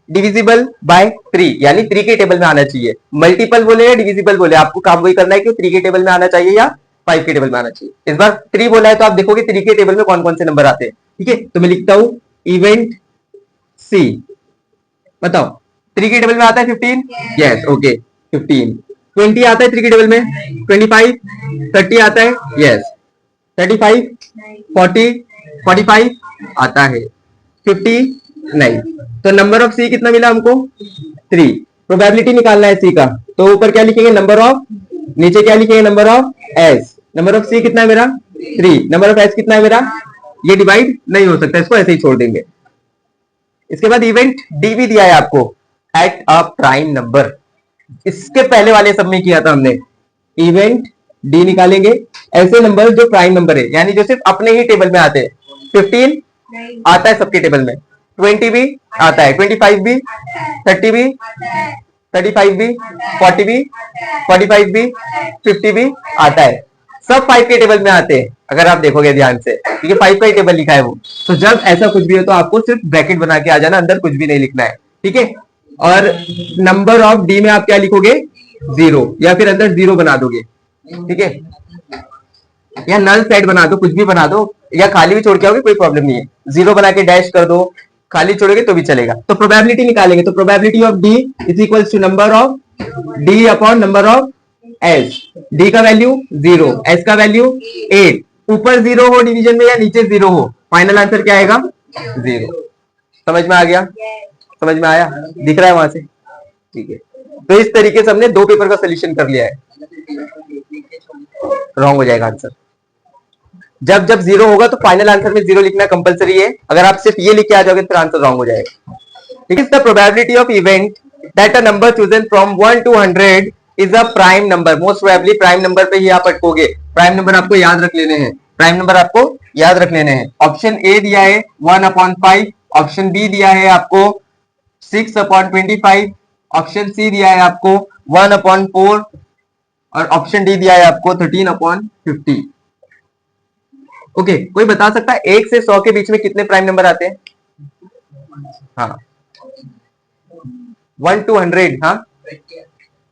डिविजिबल बाय 3, यानी 3 के टेबल में आना चाहिए। मल्टीपल बोले या डिविजिबल बोले, आपको काम वही करना है कि 3 के टेबल में आना चाहिए या 5 के टेबल में आना चाहिए। इस बार 3 बोला है तो आप देखोगे 3 के टेबल में कौन कौन से नंबर आते हैं। ठीक है, तो मैं लिखता हूं इवेंट सी। बताओ 3 के टेबल में आता है 15? Yes, okay 15। 20 आता है 3 के टेबल में? 25, 30 आता है? यस। 35, 40, 45 आता है? 50 नहीं। तो नंबर ऑफ सी कितना मिला हमको? 3। प्रोबेबिलिटी निकालना है सी का, तो ऊपर क्या लिखेंगे? नंबर ऑफ, नीचे क्या लिखेंगे? Number of S. Number of C कितना है मेरा? 3। नंबर ऑफ एस कितना है मेरा? ये डिवाइड नहीं हो सकता, इसको ऐसे ही छोड़ देंगे। इसके बाद इवेंट डी भी दिया है आपको, एट अ प्राइम नंबर। इसके पहले वाले सब में किया था हमने। इवेंट डी निकालेंगे, ऐसे नंबर जो प्राइम नंबर है, यानी जो सिर्फ अपने ही टेबल में आते हैं। 15 आता है सबके टेबल में, 20 भी आता है, 25 भी, 30 भी, 35 भी, 40 भी, 45 भी, 50 भी आता है। सब 5 के टेबल में आते हैं अगर आप देखोगे ध्यान से, क्योंकि 5 का ही टेबल लिखा है वो। तो जब ऐसा कुछ भी हो तो आपको सिर्फ ब्रैकेट बना के आ जाना, अंदर कुछ भी नहीं लिखना है। ठीक है, और नंबर ऑफ डी में आप क्या लिखोगे? 0, या फिर अंदर 0 बना दोगे। ठीक है, या नल सेट बना दो, कुछ भी बना दो, या खाली भी छोड़ के आओगे कोई प्रॉब्लम नहीं है। 0 बना के डैश कर दो, खाली छोड़ोगे तो भी चलेगा। तो प्रोबेबिलिटी निकालेंगे, तो probability of D is equals to number of D upon number of S. D का वैल्यू 0, एस का वैल्यू 8। ऊपर 0 हो डिवीजन में या नीचे 0 हो, फाइनल आंसर क्या आएगा? 0। समझ में आ गया? समझ में आया? दिख रहा है वहां से? ठीक है, तो इस तरीके से हमने 2 पेपर का सोल्यूशन कर लिया है। रॉन्ग हो जाएगा आंसर। जब जब 0 होगा तो फाइनल आंसर में 0 लिखना कंपलसरी है। अगर आप सिर्फ ये लिख के आ जाओगे तो आंसर रॉन्ग हो जाएगा। It is the probability of event that a number chosen from 1 to 100 is a prime number. Most probably prime number पे ही आप अटकोगे। प्राइम नंबर आपको याद रख लेने हैं, प्राइम नंबर आपको याद रख लेने हैं। ऑप्शन ए दिया है 1/5, ऑप्शन बी दिया है आपको 6/25, ऑप्शन सी दिया है आपको 1/4 और ऑप्शन डी दिया है आपको 13/50। ओके, कोई बता सकता है 1 से 100 के बीच में कितने प्राइम नंबर आते हैं? हाँ, 1 to 100। हाँ,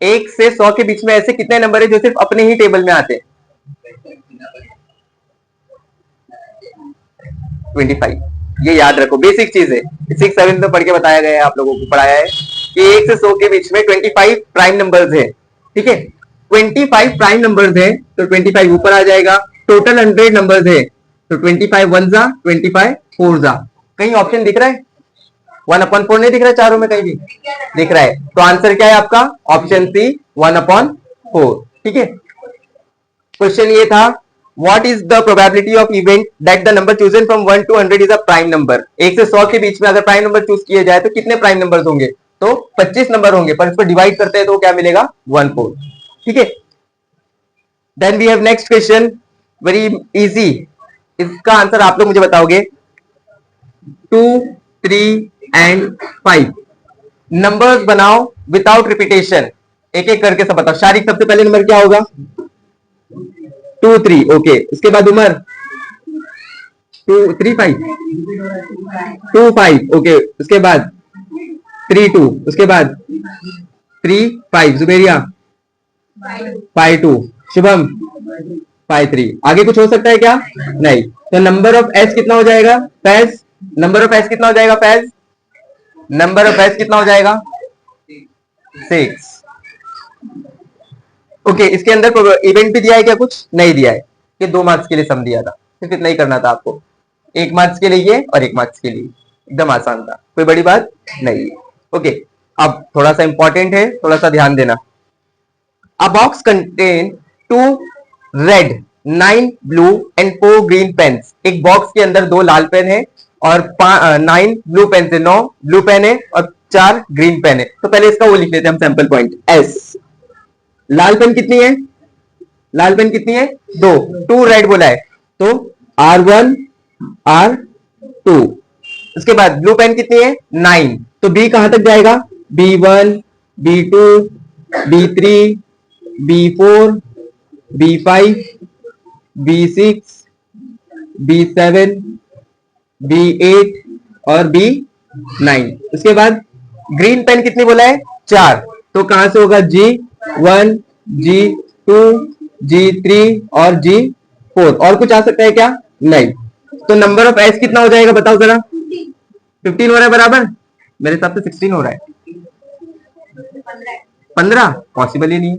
1 से 100 के बीच में ऐसे कितने नंबर है जो सिर्फ अपने ही टेबल में आते हैं? 25। ये याद रखो, बेसिक चीज है, 6-7 में पढ़ के बताया गया है, आप लोगों को पढ़ाया है कि 1 से 100 के बीच में 25 प्राइम नंबर्स है। ठीक है, 25 प्राइम नंबर्स है तो 25 ऊपर आ जाएगा। टोटल 100 नंबर्स है तो 25 वन जा, 25 फोर जा। कहीं ऑप्शन दिख रहा है? 1/4 नहीं दिख रहा है चारों में? कहीं भी दिख रहा है तो आंसर क्या है आपका? Option C 1/4। ठीक है, क्वेश्चन ये था what is the probability of event that the number chosen from 1 to 100 is a prime number. 1 से 100 के बीच में अगर प्राइम नंबर चूज किए जाए तो कितने प्राइम नंबर्स होंगे? तो 25 नंबर होंगे, पर इसको डिवाइड करते हैं तो क्या मिलेगा? 1/4। ठीक है, then we have next question, very easy. इसका आंसर आप लोग मुझे बताओगे। 2, 3 एंड 5 नंबर्स बनाओ विदाउट रिपीटेशन। एक एक करके सब बताओ। शारिक, सबसे पहले नंबर क्या होगा? 2, 3। ओके, उसके बाद उमर 2, 3, 5 2, 5। ओके, उसके बाद 3, 2। उसके बाद 3, 5। जुबेरिया 5, 2। शुभम 5, 3। आगे कुछ हो सकता है क्या? नहीं। तो नंबर ऑफ एस कितना हो जाएगा? फैज, नंबर ऑफ एस कितना हो जाएगा? फैज, नंबर ऑफ एस कितना हो जाएगा? 6। ओके, इसके अंदर इवेंट भी दिया है क्या? कुछ नहीं दिया है। ये 2 मार्क्स के लिए सम दिया था, सिर्फ इतना ही करना था आपको। 1 मार्क्स के लिए ये और 1 मार्क्स के लिए, एकदम आसान था, कोई बड़ी बात नहीं है। ओके, अब थोड़ा सा इंपॉर्टेंट है, थोड़ा सा ध्यान देना। A box contain 2 red, 9 blue and 4 green pens. एक बॉक्स के अंदर 2 लाल पेन है और 9 ब्लू पेन है, 9 ब्लू पेन है और 4 ग्रीन पेन है। तो पहले इसका वो लिख लेते हैं हम, सैंपल पॉइंट एस। लाल पेन कितनी है? लाल पेन कितनी है? 2। 2 रेड बोला है तो R1 R2। उसके बाद ब्लू पेन कितनी है? 9। तो बी कहां तक जाएगा? B1 B2 B3 B4 B5 B6 B7 B8 और B9। उसके बाद ग्रीन पेन कितनी बोला है? 4। तो कहां से होगा? G1 G2 G3 और G4। और कुछ आ सकता है क्या? नहीं। तो नंबर ऑफ एस कितना हो जाएगा बताओ जरा? 15 हो रहा है बराबर? मेरे हिसाब से 16 हो रहा है। 15 पॉसिबल ही नहीं है।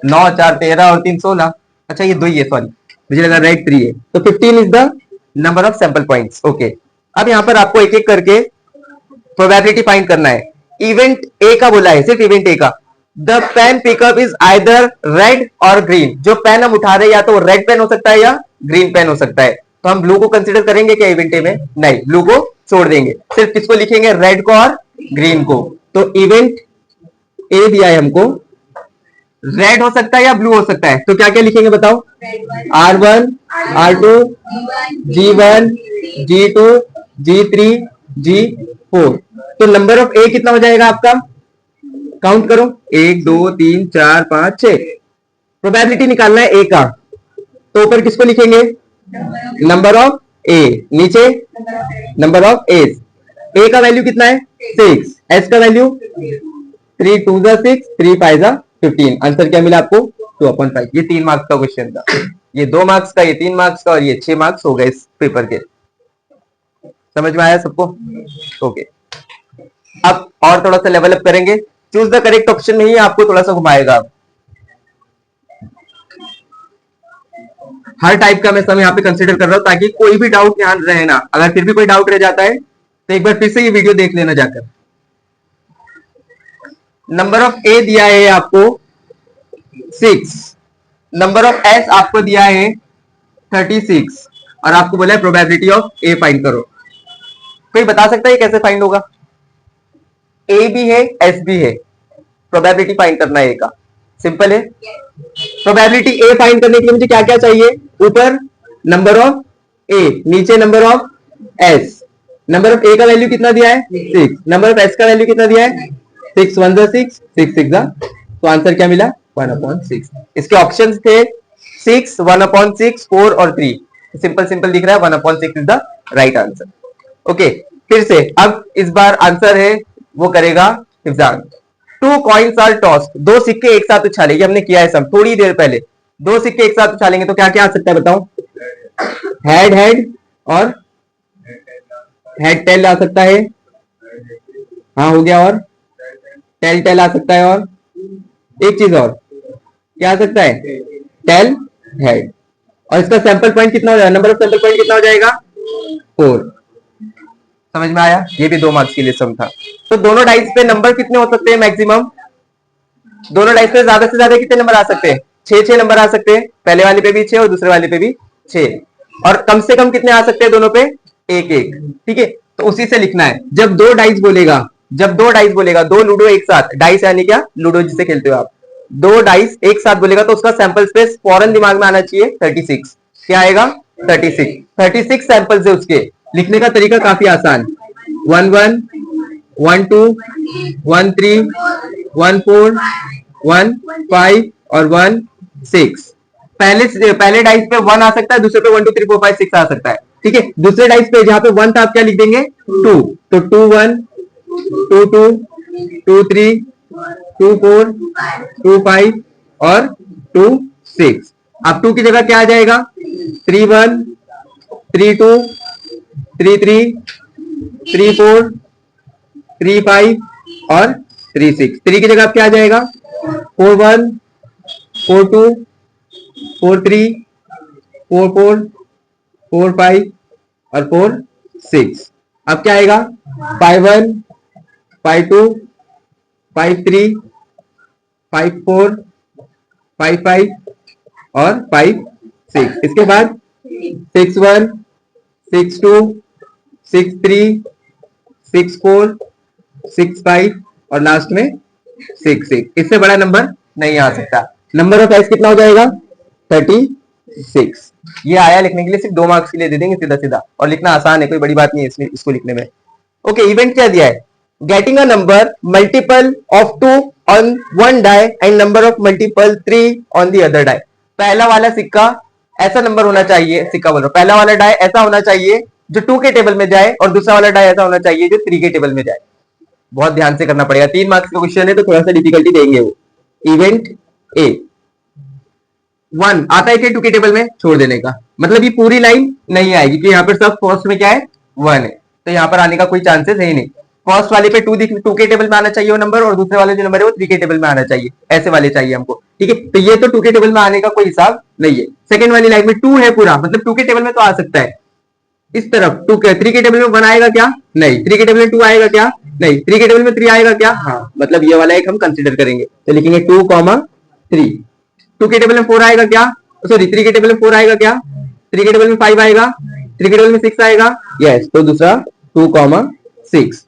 9 4 13 और 3 16। अच्छा ये 2 ही है, सॉरी मुझे लगा राइट 3 है। तो 15 is the number of sample points. Okay, अब यहां पर आपको एक एक करके प्रोबेबिलिटी फाइंड करना है। इवेंट ए का बोला है, सिर्फ इवेंट ए का। The pen pickup is either red और ग्रीन। जो पेन हम उठा रहे हैं या तो रेड पेन हो सकता है या ग्रीन पेन हो सकता है। तो हम ब्लू को कंसीडर करेंगे क्या इवेंट ए में? नहीं, ब्लू को छोड़ देंगे, सिर्फ किसको लिखेंगे? रेड को और ग्रीन को। तो इवेंट ए दिया है हमको, रेड हो सकता है या ब्लू हो सकता है। तो क्या क्या लिखेंगे बताओ? R1 R2 G1 G2 G3 G4। तो नंबर ऑफ ए कितना हो जाएगा आपका? काउंट करो, 1 2 3 4 5 6। प्रोबेबिलिटी निकालना है ए का, तो ऊपर किसको लिखेंगे? नंबर ऑफ ए, नीचे नंबर ऑफ एस। ए का वैल्यू कितना है? 6। एस का वैल्यू 3 2 6 3 5 15। आंसर क्या मिला आपको? 2/5। ये 3 मार्क्स का क्वेश्चन था। ये 2 मार्क्स का, ये 3 मार्क्स का और ये 6 मार्क्स हो गए इस पेपर के। समझ में आया सबको? ओके, अब और थोड़ा सा लेवल अप करेंगे। चूज द करेक्ट ऑप्शन में ही आपको थोड़ा सा घुमाएगा। हर टाइप का मैं सब यहाँ पे कंसीडर कर रहा हूं ताकि कोई भी डाउट यहाँ रहे ना। अगर फिर भी कोई डाउट रह जाता है तो एक बार फिर से ये वीडियो देख लेना जाकर। नंबर ऑफ ए दिया है आपको 6, नंबर ऑफ एस आपको दिया है 36 और आपको बोला है प्रोबेबिलिटी ऑफ ए फाइंड करो। कोई बता सकता है कैसे फाइंड होगा? ए भी है एस भी है, प्रोबेबिलिटी फाइंड करना है ए का। सिंपल है। प्रोबेबिलिटी ए फाइंड करने के लिए मुझे क्या क्या चाहिए? ऊपर नंबर ऑफ ए, नीचे number of S. Number of A का वैल्यू कितना दिया है? 6। नंबर ऑफ एस का वैल्यू कितना दिया है? 6 1 6 6 6। तो आंसर क्या मिला? 1/6। इसके ऑप्शंस थे 6 1/6 4 और 3। सिंपल सिंपल दिख रहा है, 1/6 is the right answer. Okay, फिर से अब इस बार आंसर है वो करेगा हिफ्जान। 2 कॉइन्स आर टॉस्ड। 2 सिक्के एक साथ उछाले, हमने किया है सब थोड़ी देर पहले। 2 सिक्के एक साथ उछालेंगे तो क्या क्या आ सकता है बताओ? हेड हेड और हेड टेल आ सकता है, हाँ हो गया, और टेल टेल आ सकता है, और एक चीज और क्या आ सकता है, टेल हेड। और इसका सैंपल पॉइंट कितना हो जाएगा, नंबर ऑफ सैंपल पॉइंट कितना हो जाएगा, 4। समझ में आया, ये भी 2 मार्क्स के लिए सम था। तो दोनों डाइस पे नंबर कितने हो सकते हैं मैक्सिमम, दोनों डाइस पे ज्यादा से ज्यादा कितने नंबर आ सकते हैं, 6 नंबर आ सकते हैं, पहले वाले पे भी 6 और दूसरे वाले पे भी 6, और कम से कम कितने आ सकते हैं दोनों पे, एक एक। ठीक है, तो उसी से लिखना है, जब दो डाइस बोलेगा, जब दो डाइस बोलेगा, दो लूडो एक साथ, डाइस यानी क्या, लूडो जिसे खेलते हो आप, दो डाइस एक साथ बोलेगा तो उसका सैंपल स्पेस फौरन दिमाग में आना चाहिए 36। क्या आएगा, 36। 36 सैंपल्स है उसके, लिखने का तरीका काफी आसान, 1 1 1 2 1 3 1 4 1 5 और 1 6। पहले डाइस पे 1 आ सकता है, दूसरे पे 1 2 3 4 5 6 आ सकता है। ठीक है, दूसरे डाइस पे जहां पे 1 था आप क्या लिख देंगे, 2, तो 2 1 2 2 2 3 2 4 2 5 और 2 6। अब 2 की जगह क्या आ जाएगा, 3 1 3 2 3 3 3 4 3 5 और 3 6। 3 की जगह आप क्या आ जाएगा, 4 1 4 2 4 3 4 4 4 5 और 4 6। अब क्या आएगा, 5 1 5 2 5 3 5 4 5 5 और 5 6। इसके बाद 6 1 6 2 6 3 6 4 6 5 और लास्ट में 6 6। इससे बड़ा नंबर नहीं आ सकता। नंबर ऑफ एस कितना हो जाएगा, 36। ये आया लिखने के लिए, सिर्फ 2 मार्क्स के लिए दे देंगे सीधा सीधा, और लिखना आसान है, कोई बड़ी बात नहीं है इसमें, इसको लिखने में। ओके, इवेंट क्या दिया है, getting a number multiple of 2 on one die and number of multiple 3 on the other die. पहला वाला सिक्का ऐसा नंबर होना चाहिए, सिक्का बोलो, पहला वाला डाई ऐसा होना चाहिए जो 2 के टेबल में जाए, और दूसरा वाला डाई ऐसा होना चाहिए जो 3 के टेबल में जाए। बहुत ध्यान से करना पड़ेगा, 3 मार्क्स का क्वेश्चन है तो थोड़ा सा डिफिकल्टी देंगे वो। इवेंट ए 1 आता है क्या 2 के टेबल में, छोड़ देने का, मतलब ये पूरी लाइन नहीं आएगी कि यहाँ पर सब फर्स्ट में क्या है, 1 है, तो यहाँ पर आने का कोई चांसेस है ही नहीं। फर्स्ट वाले पे 2 के टेबल में आना चाहिए वो नंबर, और दूसरे वाले जो नंबर है वो 3 के टेबल में आना चाहिए, ऐसे वाले चाहिए हमको। ठीक है, तो ये तो 2 के टेबल में आने का कोई हिसाब नहीं है। सेकंड वाली लाइन में 2 है पूरा, मतलब 2 के टेबल में तो आ सकता है। इस तरफ 3 के टेबल में 1 आएगा क्या, नहीं। 3 के टेबल में 2 आएगा क्या, नहीं। 3 के टेबल में 3 आएगा क्या, हाँ, मतलब ये वाला एक हम कंसिडर करेंगे, तो लिखेंगे 2 3। 2 के टेबल में 4 आएगा क्या, सॉरी 3 के टेबल में 4 आएगा क्या, 3 के टेबल में 5 आएगा, 3 के टेबल में 6 आएगा, यस, तो दूसरा 2 6।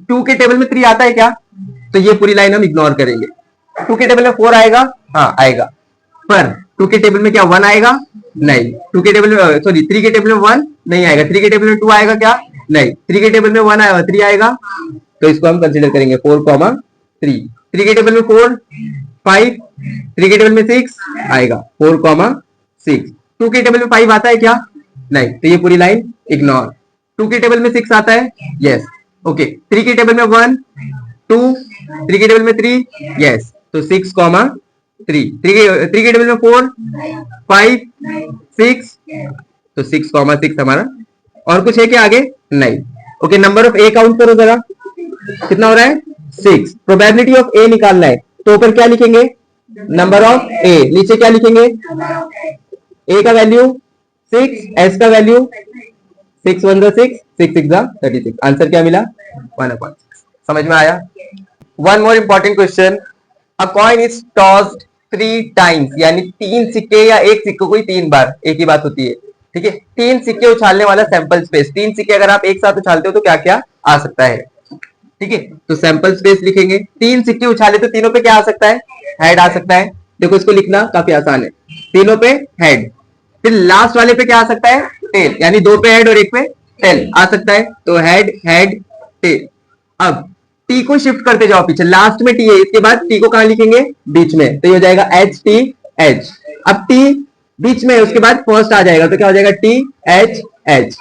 2 के टेबल में 3 आता है क्या, तो ये पूरी लाइन हम इग्नोर करेंगे। 2 के टेबल में 4 आएगा, हाँ आएगा, पर 2 के टेबल में क्या 1 आएगा, नहीं। 2 के टेबल में सॉरी 3 के टेबल में 1 नहीं आएगा। 3 के टेबल में 2 आएगा क्या, नहीं। 3 के टेबल में 1 आएगा, 3 आएगा, तो इसको हम कंसीडर करेंगे 4 3। 3 के टेबल में 4 5, 3 के टेबल में 6 आएगा, 4 6। 2 के टेबल में 5 आता है क्या, नहीं, तो ये पूरी लाइन इग्नोर। 2 के टेबल में 6 आता है, यस, ओके। 3 के टेबल में 1 2, 3 के टेबल में 3, यस, तो 6 3। 3 के टेबल में 4 5 6, तो 6 6 हमारा। और कुछ है क्या आगे, नहीं। Okay, number of A count करो जरा, कितना हो रहा है, 6। प्रोबेबिलिटी ऑफ ए निकालना है, तो ऊपर क्या लिखेंगे, नंबर ऑफ ए, नीचे क्या लिखेंगे, ए का वैल्यू 6, एस का वैल्यू 6 1 6, 6 6 36। आंसर क्या मिला, 1/6। समझ में आया। One more important question, a coin is tossed 3 times, यानी 3 सिक्के या एक सिक्के को ही 3 बार, एक ही बात होती है। ठीक है, 3 सिक्के उछालने वाला सैंपल स्पेस, 3 सिक्के अगर आप एक साथ उछालते हो तो क्या क्या आ सकता है। ठीक है, तो सैंपल स्पेस लिखेंगे, 3 सिक्के उछाले तो तीनों पे क्या आ सकता है, हेड आ सकता है। देखो इसको लिखना काफी आसान है, तीनों पे हेड, फिर लास्ट वाले पे क्या आ सकता है, टेल, यानी 2 पे हेड और 1 पे टेल आ सकता है, तो हेड हेड टेल। अब टी को शिफ्ट करते जाओ पीछे, लास्ट में टी है, इसके बाद टी को कहां लिखेंगे, बीच में, तो ये हो जाएगा एच टी एच। अब टी बीच में है, उसके बाद फर्स्ट आ जाएगा, तो क्या हो जाएगा, टी एच एच।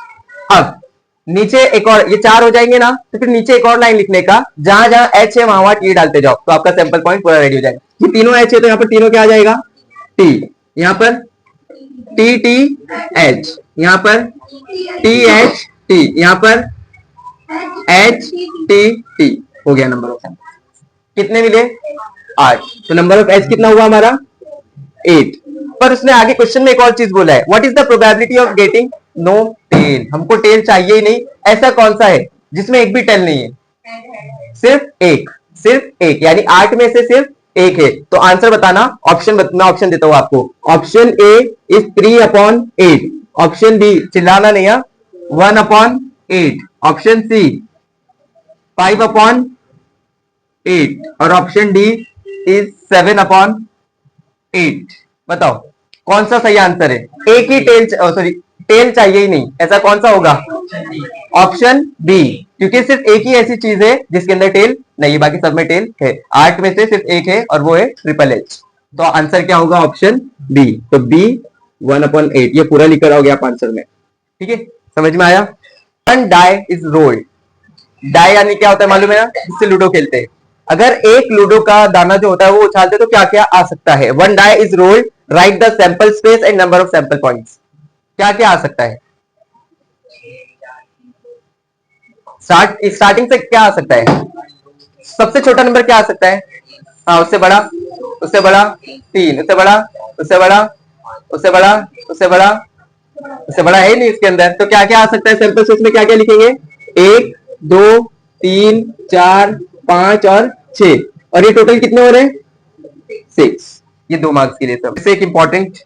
अब नीचे एक और, ये 4 हो जाएंगे ना, तो फिर नीचे एक और लाइन लिखने का, जहां जहां एच है वहां वहां टी डालते जाओ, तो आपका सैंपल पॉइंट पूरा रेडी हो जाएगा। ये तीनों एच है तो यहाँ पर तीनों क्या आ जाएगा, टी, यहाँ पर टी टी एच, यहाँ पर टी एच टी, यहाँ पर एच टी टी हो गया नंबर ऑफ सैंपल। कितने मिले? 8। तो नंबर ऑफ एच कितना हुआ हमारा? 8। पर उसने आगे क्वेश्चन में एक और चीज बोला है, what is the probability of getting no tail. हमको टेल चाहिए ही नहीं। ऐसा कौन सा है जिसमें एक भी टेल नहीं है? सिर्फ एक, सिर्फ एक, यानी 8 में से सिर्फ एक है। तो आंसर बताना। मैं ऑप्शन देता हूं आपको। Option A is 3/8। Option B, चिल्लाना नहीं है, 1/8। ऑप्शन सी 5/8 और ऑप्शन डी इज 7/8। बताओ कौन सा सही आंसर है? एक ही टेल चाहिए ही नहीं, ऐसा कौन सा होगा? ऑप्शन बी, क्योंकि सिर्फ एक ही ऐसी चीज है जिसके अंदर टेल नहीं है, बाकी सब में टेल है। 8 में से सिर्फ एक है और वो है ट्रिपल एच। तो आंसर क्या होगा? Option B. तो बी 1/8, ये पूरा लिखा होगा आप आंसर में। ठीक है, समझ में आया? One die is rolled. Die यानी क्या होता है मालूम है ना? जिससे लूडो खेलते हैं। अगर एक लूडो का दाना जो होता है वो उछालते तो क्या क्या आ सकता है? One die is rolled, right the sample space and number of sample points. क्या क्या आ सकता है? स्टार्टिंग से क्या आ सकता है? सबसे छोटा नंबर क्या आ सकता है? हाँ, उससे बड़ा, उससे बड़ा 3, उससे बड़ा, उससे बड़ा, उससे बड़ा, उससे बड़ा, उससे बड़ा है नहीं इसके अंदर। तो क्या क्या आ सकता है सैंपल स्पेस में? क्या क्या लिखेंगे? 1, 2, 3, 4, 5 और 6। और ये टोटल कितने हो रहे हैं? 6। ये 2 मार्क्स के लिए सब। इससे एक इंपॉर्टेंट,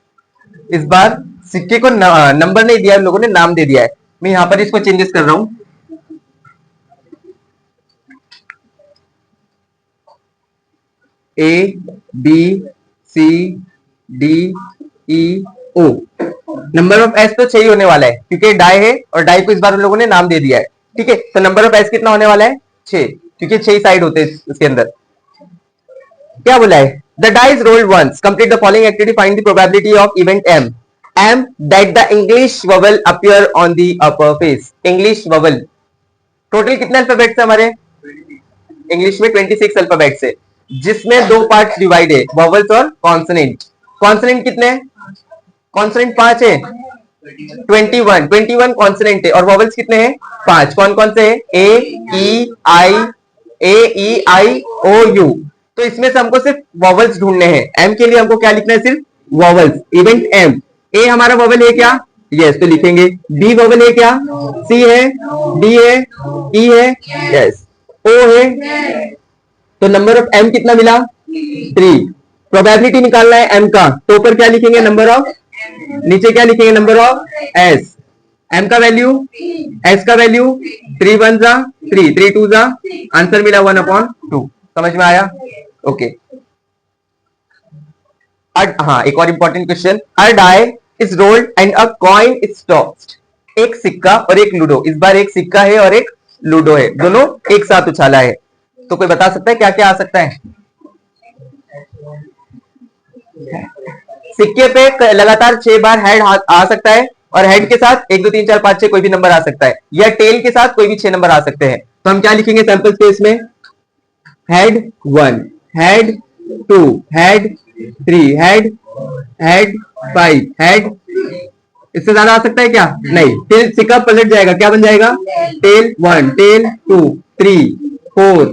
इस बार सिक्के को नंबर नहीं दिया, लोगों ने नाम दे दिया है। मैं यहां पर इसको चेंजेस कर रहा हूं। A B C D E O. Number of S तो 6 होने वाला है क्योंकि डाई है और डाई को इस बार उन लोगों ने नाम दे दिया है। ठीक है, तो नंबर ऑफ एस कितना होने वाला है? 6, क्योंकि 6 साइड होते हैं इसके अंदर। क्या बोला है? The die is rolled once, complete the following activity, find the probability of event M that the English vowel appear on the upper face. English vowel total कितने अल्फाबेट्स है हमारे इंग्लिश में? 26 अल्फाबेट्स है, जिसमें 2 पार्ट डिवाइड है, vowels और consonant. Consonant कितने हैं? कॉन्सोनेंट 5 है। 21 कॉन्सोनेंट है और वोवेल्स कितने हैं? 5। कौन कौन से हैं? ए ई आई ओ यू। तो इसमें से हमको सिर्फ वोवेल्स ढूंढने हैं। एम के लिए हमको क्या लिखना है? सिर्फ वोवेल्स। Event M. ए हमारा वोवेल है क्या? यस, तो लिखेंगे। बी वोवेल है क्या? सी है, डी है, ई है, यस, ओ है। तो नंबर ऑफ एम कितना मिला? 3। प्रोबेबिलिटी निकालना है एम का, तो ऊपर क्या लिखेंगे? नंबर ऑफ, नीचे क्या लिखेंगे? Number of S. एम का वैल्यू, एस का वैल्यू 3 1 जा 3, 3 2 जा, आंसर मिला 1/2। समझ में आया? ओके। हाँ, एक और important question. A die is rolled and a coin is tossed. एक सिक्का और एक लूडो। इस बार एक सिक्का है और एक लूडो है, दोनों एक साथ उछाला है। तो कोई बता सकता है क्या क्या आ सकता है? सिक्के पे लगातार 6 बार हेड आ सकता है और हेड के साथ 1 2 3 4 5 6 कोई भी नंबर आ सकता है, या टेल के साथ कोई भी 6 नंबर आ सकते हैं। तो हम क्या लिखेंगे सैंपल स्पेस में? Head 1, head 2, head 3, head 5, head. इससे ज्यादा आ सकता है क्या? नहीं। टेल सिक्का पलट जाएगा, क्या बन जाएगा? टेल 1, टेल 2, 3, 4,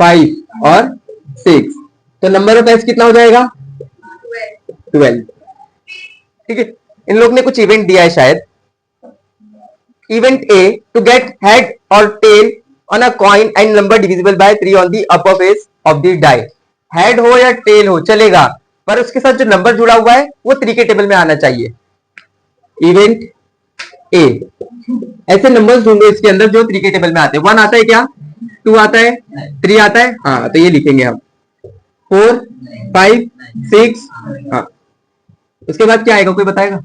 5 और 6। तो नंबर ऑफ एस कितना हो जाएगा? 12। ठीक है, इन लोग ने कुछ इवेंट दिया है शायद। Event A, to get head or tail on a coin and number divisible by 3 on the upper face of the die. Head हो या टेल हो चलेगा, पर उसके साथ जो नंबर जुड़ा हुआ है वो 3 के टेबल में आना चाहिए। इवेंट ए, ऐसे नंबर्स ढूंढो इसके अंदर जो 3 के टेबल में आते हैं। 1 आता है क्या? 2 आता है, 3 आता है, हाँ, तो ये लिखेंगे हम। 4 5 6, हाँ। उसके बाद क्या आएगा, कोई बताएगा?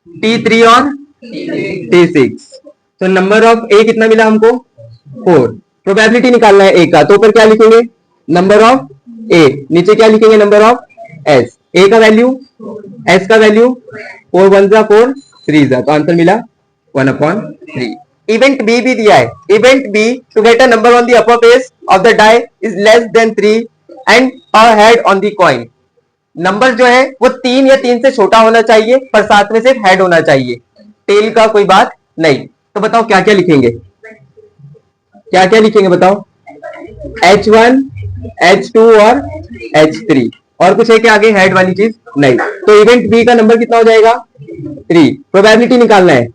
T3 और T6। तो नंबर ऑफ ए कितना मिला हमको? 4। प्रोबेबिलिटी निकालना है ए का, तो ऊपर क्या लिखेंगे? नंबर ऑफ ए, नीचे क्या लिखेंगे? Number of S. ए का वैल्यू, एस का वैल्यू 4 1 जा 4, 3 जा, तो आंसर मिला 1/3। इवेंट बी भी दिया है। Event B, to get a number on the upper face of the die is less than 3 and a head on the coin. नंबर जो है वो 3 या 3 से छोटा होना चाहिए, पर साथ में सिर्फ हेड होना चाहिए, टेल का कोई बात नहीं। तो बताओ क्या क्या लिखेंगे? क्या क्या लिखेंगे बताओ? H1, H2 और H3। और कुछ है क्या आगे हेड वाली चीज? नहीं। तो इवेंट बी का नंबर कितना हो जाएगा? 3। प्रोबेबिलिटी निकालना है,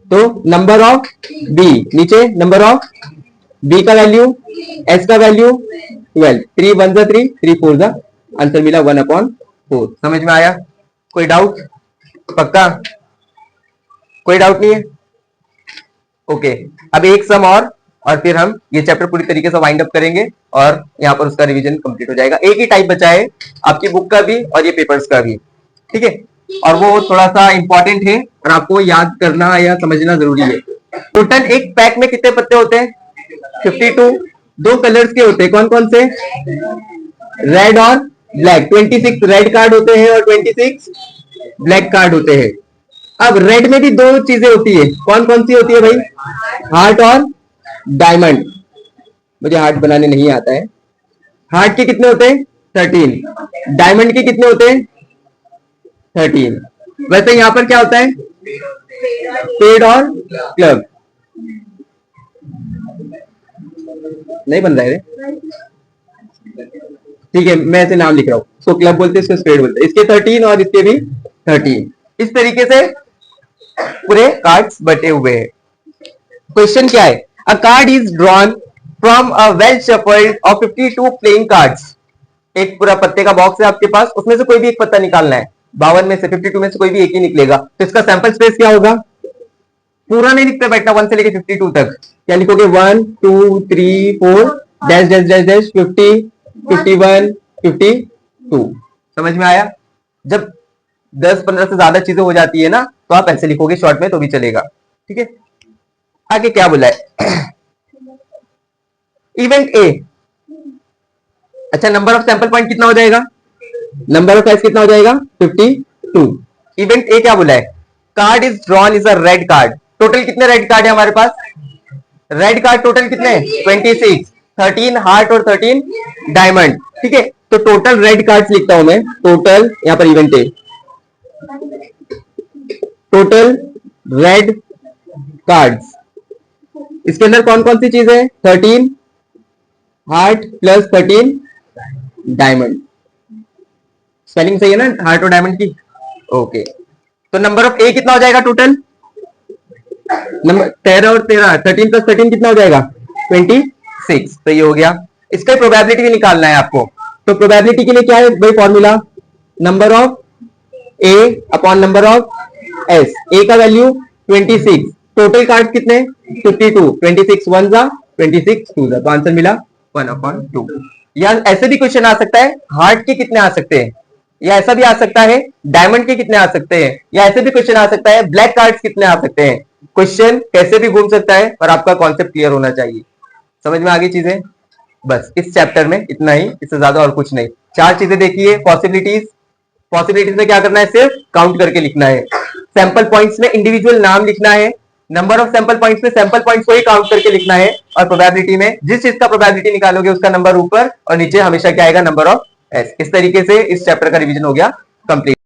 तो नंबर ऑफ बी, नीचे नंबर ऑफ बी का वैल्यू, एस का वैल्यू 12। 3 1 जा 3, 3 4 जा, आंसर मिला 1/4। समझ में आया? कोई डाउट? पक्का? कोई डाउट नहीं है? ओके। अब एक सम और फिर हम ये चैप्टर पूरी तरीके से वाइंड अप करेंगे और यहाँ पर उसका रिवीजन कंप्लीट हो जाएगा। एक ही टाइप बचा है, आपकी बुक का भी और ये पेपर्स का भी, ठीक है? और वो थोड़ा सा इंपॉर्टेंट है और आपको याद करना या समझना जरूरी है। टोटल एक पैक में कितने पत्ते होते हैं? 52। 2 कलर्स के होते हैं, कौन कौन से? रेड और ब्लैक। 26 रेड कार्ड होते हैं और 26 ब्लैक कार्ड होते हैं। अब रेड में भी 2 चीजें होती है, कौन कौन सी होती है भाई? हार्ट और डायमंड। मुझे हार्ट बनाने नहीं आता है। हार्ट के कितने होते हैं? 13। डायमंड के कितने होते हैं? 13। वैसे यहां पर क्या होता है? पेड और क्लब। नहीं बन रहा है? ठीक है, मैं ऐसे नाम लिख रहा हूं, इसको क्लब बोलते हैं, इसको स्पेड बोलते हैं। इसके 13 और इसके भी 13। इस तरीके से पूरे कार्ड्स बटे हुए हैं। क्वेश्चन क्या है? अ card is drawn from a well shuffled of 52 playing cards. एक पूरा पत्ते का बॉक्स है आपके पास, उसमें से कोई भी एक पत्ता निकालना है। 52 में से 52 में से कोई भी एक ही निकलेगा, तो इसका सैंपल स्पेस क्या होगा? पूरा नहीं लिखते बैठना 1 से लेके 52 तक। क्या लिखोगे? 1 2 3 4 डैश डैश डैश डैश 50 51 52। समझ में आया? जब 10-15 से ज्यादा चीजें हो जाती है ना, तो आप ऐसे लिखोगे शॉर्ट में तो भी चलेगा, ठीक है? आगे क्या बोला है? Event A. अच्छा, नंबर ऑफ सैंपल पॉइंट कितना हो जाएगा? नंबर ऑफ साइज कितना हो जाएगा? 52। इवेंट ए क्या बोला है? Card is drawn is a red card. Total कितने रेड कार्ड है हमारे पास? रेड कार्ड टोटल कितने? 26। 13 हार्ट और 13 डायमंड, ठीक है? तो टोटल रेड कार्ड्स लिखता हूं मैं, टोटल यहां पर event A, total red cards. इसके अंदर कौन कौन सी चीज है? 13 हार्ट प्लस 13 डायमंड। स्पेलिंग सही है ना हार्ट और डायमंड की? ओके। तो नंबर ऑफ ए कितना हो जाएगा टोटल? नंबर 13 और 13, 13 प्लस 13 कितना हो जाएगा? 26। तो ये हो गया। इसका प्रोबेबिलिटी भी निकालना है आपको। तो प्रोबेबिलिटी के लिए क्या है भाई formula? Number of A upon number of S. A का वैल्यू 26, टोटल कार्ड कितने? 52। 26 1 जा, 26 2 जा, तो आंसर मिला 1/2। या ऐसे भी क्वेश्चन आ सकता है, हार्ट के कितने आ सकते हैं, या ऐसा भी आ सकता है डायमंड के कितने आ सकते हैं, या ऐसे भी क्वेश्चन आ सकता है ब्लैक कार्ड्स कितने आ सकते हैं। क्वेश्चन कैसे भी घूम सकता है, और आपका कॉन्सेप्ट क्लियर होना चाहिए। समझ में आ गई चीजें? बस इस चैप्टर में इतना ही, इससे ज्यादा और कुछ नहीं। 4 चीजें देखिए। पॉसिबिलिटीज, पॉसिबिलिटीज में क्या करना है? सिर्फ काउंट करके लिखना है। सैंपल पॉइंट्स में इंडिविजुअल नाम लिखना है। नंबर ऑफ सैंपल पॉइंट्स में सैंपल पॉइंट्स को ही काउंट करके लिखना है। और प्रोबेबिलिटी में जिस चीज का प्रोबेबिलिटी निकालोगे उसका नंबर ऊपर और नीचे हमेशा क्या आएगा? Number of S. इस तरीके से इस चैप्टर का रिवीजन हो गया कंप्लीट।